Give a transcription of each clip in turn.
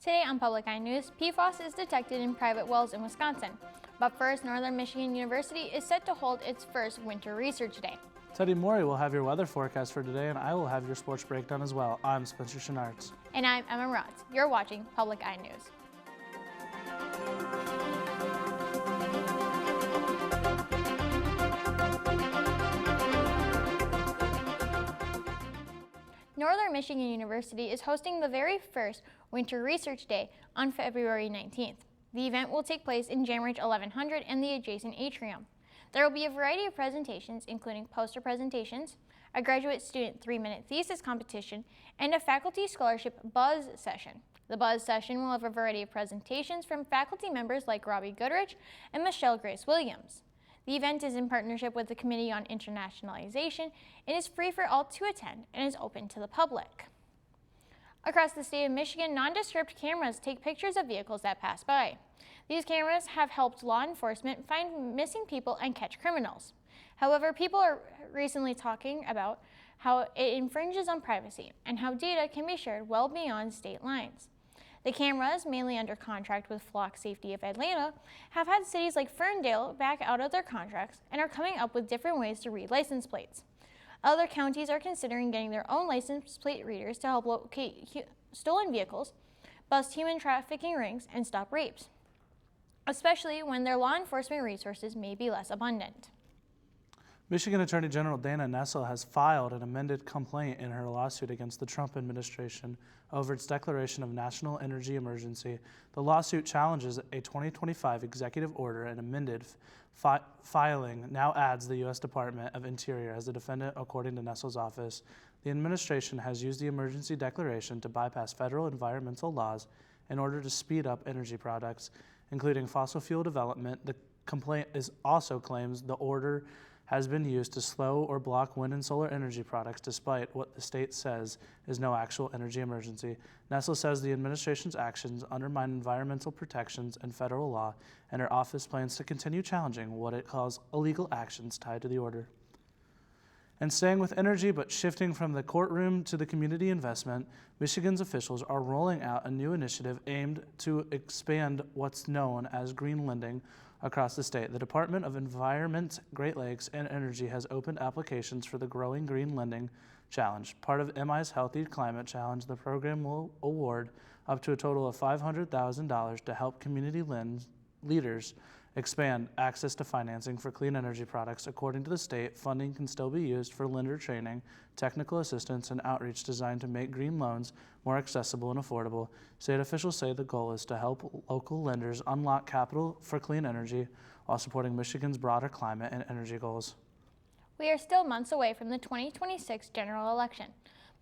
Today on Public Eye News, PFAS is detected in private wells in Wisconsin. But first, Northern Michigan University is set to hold its first Winter Research Day. Teddy Morey will have your weather forecast for today, and I will have your sports breakdown as well. I'm Spencer Schnartz. And I'm Emma Rotz. You're watching Public Eye News. Northern Michigan University is hosting the very first Winter Research Day on February 19th. The event will take place in Jamridge 1100 and the adjacent atrium. There will be a variety of presentations, including poster presentations, a graduate student 3-minute thesis competition, and a faculty scholarship buzz session. The buzz session will have a variety of presentations from faculty members like Robbie Goodrich and Michelle Grace Williams. The event is in partnership with the Committee on Internationalization and is free for all to attend and is open to the public. Across the state of Michigan, nondescript cameras take pictures of vehicles that pass by. These cameras have helped law enforcement find missing people and catch criminals. However, people are recently talking about how it infringes on privacy and how data can be shared well beyond state lines. The cameras, mainly under contract with Flock Safety of Atlanta, have had cities like Ferndale back out of their contracts and are coming up with different ways to read license plates. Other counties are considering getting their own license plate readers to help locate stolen vehicles, bust human trafficking rings, and stop rapes, especially when their law enforcement resources may be less abundant. Michigan Attorney General Dana Nessel has filed an amended complaint in her lawsuit against the Trump administration over its declaration of national energy emergency. The lawsuit challenges a 2025 executive order, and amended filing now adds the U.S. Department of Interior as the defendant, according to Nessel's office. The administration has used the emergency declaration to bypass federal environmental laws in order to speed up energy products, including fossil fuel development. The complaint also claims the order has been used to slow or block wind and solar energy products, despite what the state says is no actual energy emergency. Nessel says the administration's actions undermine environmental protections and federal law, and her office plans to continue challenging what it calls illegal actions tied to the order. And staying with energy, but shifting from the courtroom to the community investment, Michigan's officials are rolling out a new initiative aimed to expand what's known as green lending across the state. The Department of Environment, Great Lakes, and Energy has opened applications for the Growing Green Lending Challenge. Part of MI's Healthy Climate Challenge, the program will award up to a total of $500,000 to help community leaders expand access to financing for clean energy products. According to the state, funding can still be used for lender training, technical assistance, and outreach designed to make green loans more accessible and affordable. State officials say the goal is to help local lenders unlock capital for clean energy while supporting Michigan's broader climate and energy goals. We are still months away from the 2026 general election,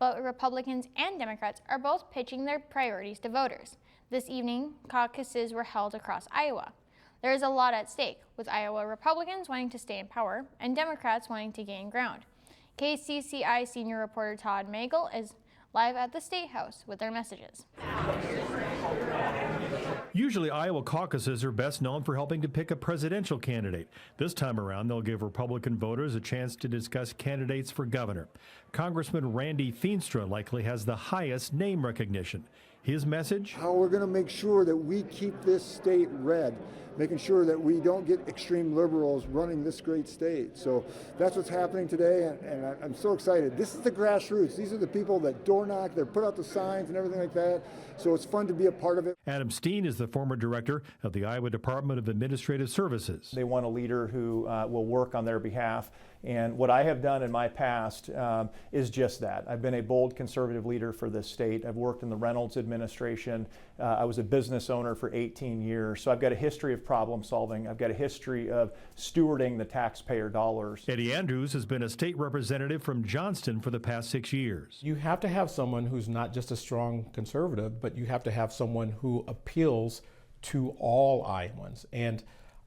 but Republicans and Democrats are both pitching their priorities to voters. This evening, caucuses were held across Iowa. There is a lot at stake, with Iowa Republicans wanting to stay in power and Democrats wanting to gain ground. KCCI senior reporter Todd Magel is live at the State House with their messages. Usually, Iowa caucuses are best known for helping to pick a presidential candidate. This time around, they'll give Republican voters a chance to discuss candidates for governor. Congressman Randy Feenstra likely has the highest name recognition. His message? How we're going to make sure that we keep this state red, making sure that we don't get extreme liberals running this great state. So that's what's happening today, and I'm so excited. This is the grassroots. These are the people that door knock, that put out the signs and everything like that. So it's fun to be a part of it. Adam Steen is the former director of the Iowa Department of Administrative Services. They want a leader who will work on their behalf. And what I have done in my past is just that. I've been a bold conservative leader for this state. I've worked in the Reynolds administration. I was a business owner for 18 years. So I've got a history of problem solving. I've got a history of stewarding the taxpayer dollars. Eddie Andrews has been a state representative from Johnston for the past 6 years. You have to have someone who's not just a strong conservative, but you have to have someone who appeals to all Iowans. And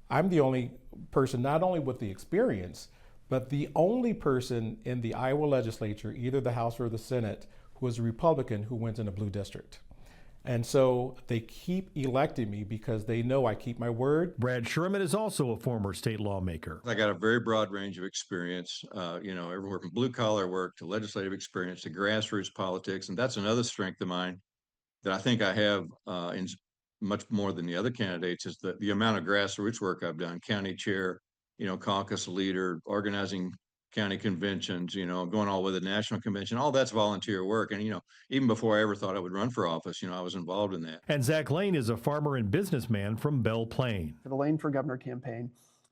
I'm the only person, not only with the experience, but the only person in the Iowa legislature, either the House or the Senate, who is a Republican who went in a blue district. And so they keep electing me because they know I keep my word. Brad Sherman is also a former state lawmaker. I got a very broad range of experience, everywhere from blue collar work to legislative experience to grassroots politics. And that's another strength of mine. that I think I have much more than the other candidates is the amount of grassroots work I've done, county chair, caucus leader, organizing county conventions, going all with the national convention, all that's volunteer work. And, even before I ever thought I would run for office, I was involved in that. And Zach Lane is a farmer and businessman from Belle Plaine. For the Lane for Governor campaign,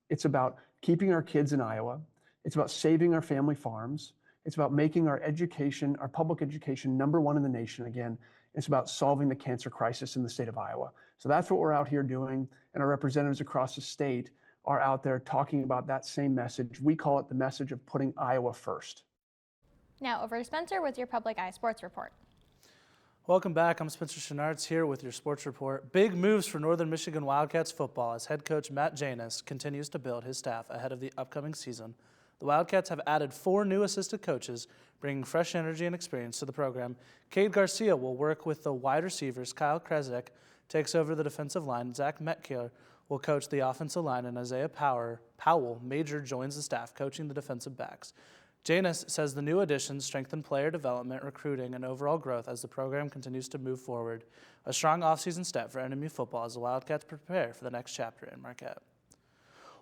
it's about keeping our kids in Iowa. It's about saving our family farms. It's about making our education, our public education, #1 in the nation again. It's about solving the cancer crisis in the state of Iowa. So that's what we're out here doing. And our representatives across the state are out there talking about that same message. We call it the message of putting Iowa first. Now over to Spencer with your Public Eye Sports Report. Welcome back. I'm Spencer Schnartz here with your sports report. Big moves for Northern Michigan Wildcats football as head coach Matt Janus continues to build his staff ahead of the upcoming season. The Wildcats have added 4 new assistant coaches, bringing fresh energy and experience to the program. Cade Garcia will work with the wide receivers. Kyle Krezek takes over the defensive line. Zach Metkier will coach the offensive line, and Isaiah Powell Major joins the staff, coaching the defensive backs. Janus says the new additions strengthen player development, recruiting, and overall growth as the program continues to move forward. A strong offseason step for NMU football as the Wildcats prepare for the next chapter in Marquette.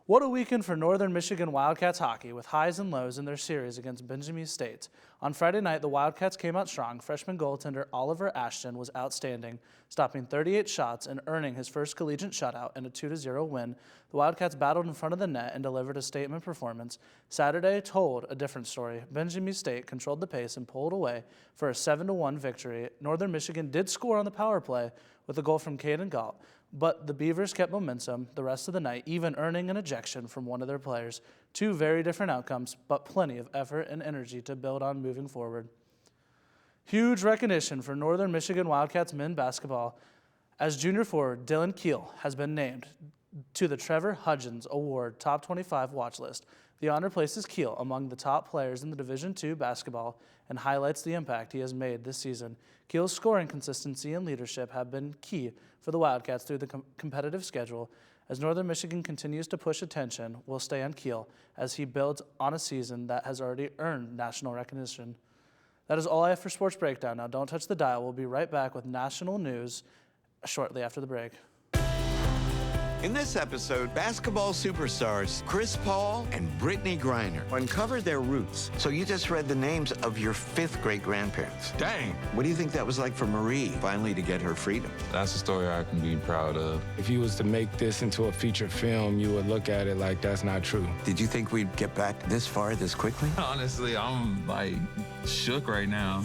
What a weekend for Northern Michigan Wildcats hockey with highs and lows in their series against Benjamin State. On Friday night, the Wildcats came out strong. Freshman goaltender Oliver Ashton was outstanding, stopping 38 shots and earning his first collegiate shutout in a 2-0 win. The Wildcats battled in front of the net and delivered a statement performance. Saturday told a different story. Benjamin State controlled the pace and pulled away for a 7-1 victory. Northern Michigan did score on the power play with a goal from Caden Galt, but the Beavers kept momentum the rest of the night, even earning an ejection from one of their players. 2 very different outcomes, but plenty of effort and energy to build on moving forward. Huge recognition for Northern Michigan Wildcats men basketball as junior forward Dylan Keel has been named to the Trevor Hudgens Award Top 25 watch list. The honor places Keel among the top players in the Division II basketball and highlights the impact he has made this season. Keel's scoring consistency and leadership have been key for the Wildcats through the competitive schedule. As Northern Michigan continues to push attention, we'll stay on Keel as he builds on a season that has already earned national recognition. That is all I have for Sports Breakdown. Now don't touch the dial. We'll be right back with national news shortly after the break. In this episode, basketball superstars Chris Paul and Brittany Griner uncovered their roots. So you just read the names of your 5th great-grandparents. Dang. What do you think that was like for Marie, finally to get her freedom? That's a story I can be proud of. If you was to make this into a feature film, you would look at it like that's not true. Did you think we'd get back this far this quickly? Honestly, I'm like shook right now.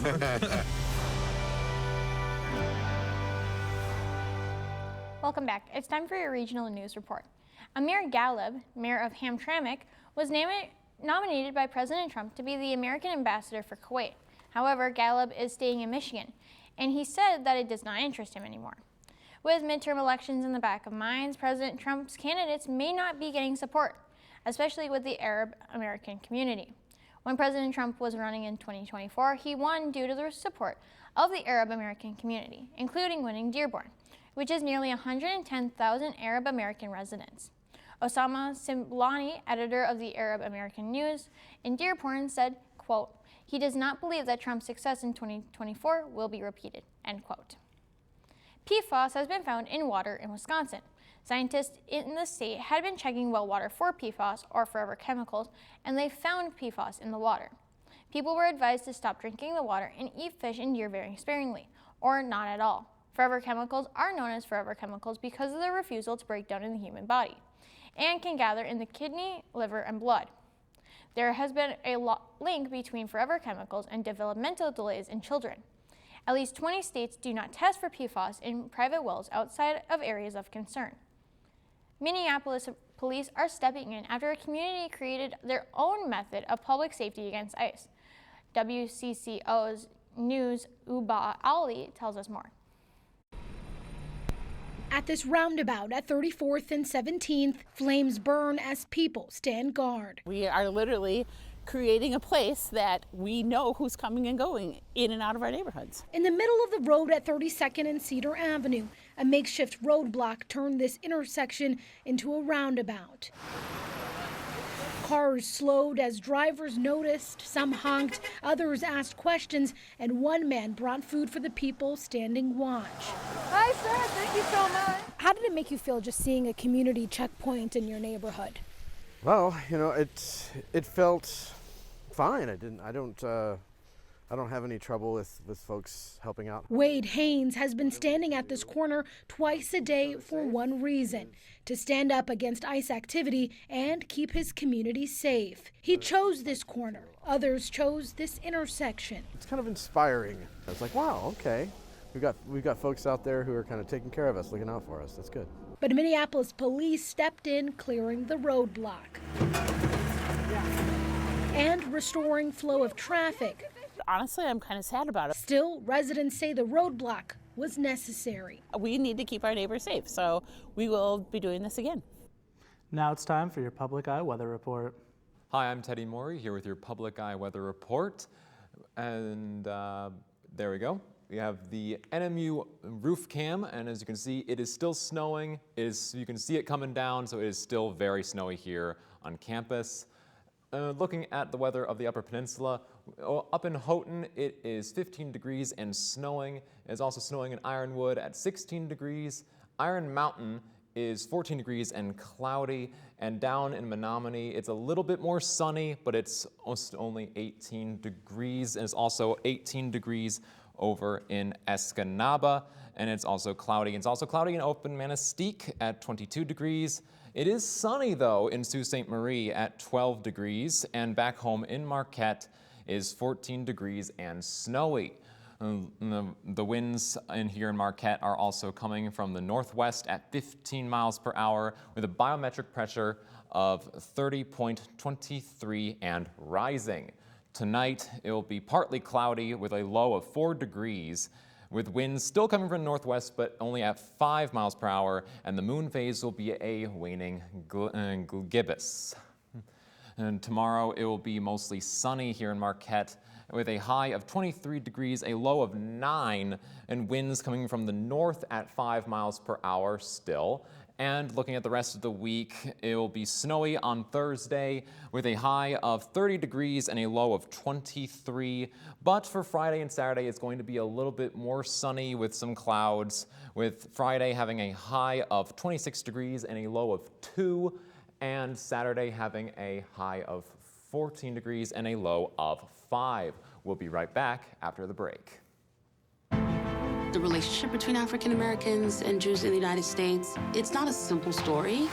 Welcome back. It's time for your regional news report. Amir Ghalib, mayor of Hamtramck, was nominated by President Trump to be the American ambassador for Kuwait. However, Ghalib is staying in Michigan, and he said that it does not interest him anymore. With midterm elections in the back of minds, President Trump's candidates may not be getting support, especially with the Arab American community. When President Trump was running in 2024, he won due to the support of the Arab American community, including winning Dearborn, which is nearly 110,000 Arab American residents. Osama Simlani, editor of the Arab American News in Dearborn, said, quote, "He does not believe that Trump's success in 2024 will be repeated," end quote. PFAS has been found in water in Wisconsin. Scientists in the state had been checking well water for PFAS, or forever chemicals, and they found PFAS in the water. People were advised to stop drinking the water and eat fish and deer very sparingly, or not at all. Forever chemicals are known as forever chemicals because of their refusal to break down in the human body and can gather in the kidney, liver, and blood. There has been a link between forever chemicals and developmental delays in children. At least 20 states do not test for PFAS in private wells outside of areas of concern. Minneapolis police are stepping in after a community created their own method of public safety against ICE. WCCO's News Uba Ali tells us more. At this roundabout at 34th and 17th, flames burn as people stand guard. We are literally creating a place that we know who's coming and going in and out of our neighborhoods. In the middle of the road at 32nd and Cedar Avenue, a makeshift roadblock turned this intersection into a roundabout. Cars slowed as drivers noticed, some honked, others asked questions, and one man brought food for the people standing watch. Hi, sir. Thank you so much. How did it make you feel just seeing a community checkpoint in your neighborhood? Well, you know, it felt fine. I don't have any trouble with folks helping out. Wade Haynes has been standing at this corner twice a day for one reason: to stand up against ICE activity and keep his community safe. He chose this corner. Others chose this intersection. It's kind of inspiring. It's like, wow, okay. We've got folks out there who are kind of taking care of us, looking out for us. That's good. But Minneapolis police stepped in, clearing the roadblock and restoring flow of traffic. Honestly, I'm kind of sad about it. Still, residents say the roadblock was necessary. We need to keep our neighbors safe, so we will be doing this again. Now it's time for your Public Eye Weather Report. Hi, I'm Teddy Morey here with your Public Eye Weather Report. And there we go. We have the NMU roof cam, and as you can see, it is still snowing. You can see it coming down, so it is still very snowy here on campus. Looking at the weather of the Upper Peninsula, up in Houghton, it is 15 degrees and snowing. It is also snowing in Ironwood at 16 degrees. Iron Mountain is 14 degrees and cloudy. And down in Menominee, it's a little bit more sunny, but it's only 18 degrees. And it's also 18 degrees over in Escanaba, and it's also cloudy. It's also cloudy in Open Manistee at 22 degrees. It is sunny, though, in Sault Ste. Marie at 12 degrees, and back home in Marquette is 14 degrees and snowy. The winds in here in Marquette are also coming from the northwest at 15 miles per hour with a biometric pressure of 30.23 and rising. Tonight, it will be partly cloudy with a low of 4 degrees, with winds still coming from the northwest, but only at 5 miles per hour, and the moon phase will be a waning gibbous. And tomorrow, it will be mostly sunny here in Marquette, with a high of 23 degrees, a low of 9, and winds coming from the north at 5 miles per hour still. And looking at the rest of the week, it will be snowy on Thursday with a high of 30 degrees and a low of 23. But for Friday and Saturday, it's going to be a little bit more sunny with some clouds, with Friday having a high of 26 degrees and a low of 2, and Saturday having a high of 14 degrees and a low of 5. We'll be right back after the break. The relationship between African Americans and Jews in the United States, it's not a simple story.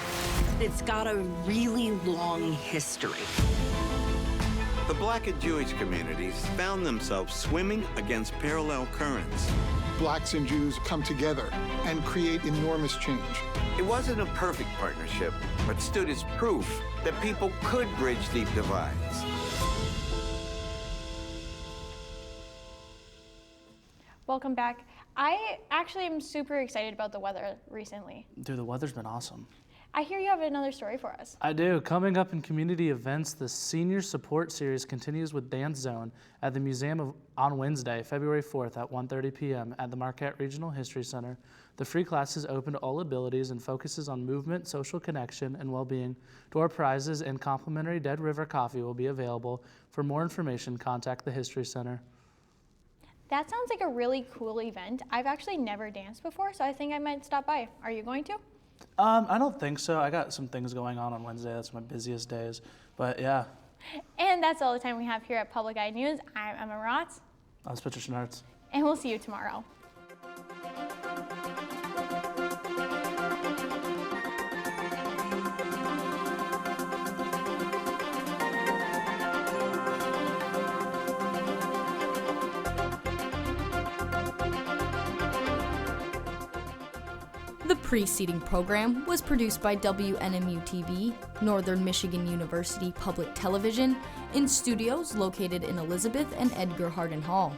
It's got a really long history. The Black and Jewish communities found themselves swimming against parallel currents. Blacks and Jews come together and create enormous change. It wasn't a perfect partnership, but stood as proof that people could bridge deep divides. Welcome back. I actually am super excited about the weather recently. Dude, the weather's been awesome. I hear you have another story for us. I do. Coming up in community events, the Senior Support Series continues with Dance Zone at the museum on Wednesday, February 4th at 1:30 p.m. at the Marquette Regional History Center. The free class is open to all abilities and focuses on movement, social connection, and well-being. Door prizes and complimentary Dead River coffee will be available. For more information, contact the History Center. That sounds like a really cool event. I've actually never danced before, so I think I might stop by. Are you going to? I don't think so. I got some things going on Wednesday. That's my busiest days. But yeah. And that's all the time we have here at Public Eye News. I'm Emma Rotz. I was Patricia Schnartz. And we'll see you tomorrow. The preceding program was produced by WNMU-TV, Northern Michigan University Public Television, in studios located in Elizabeth and Edgar Hardin Hall.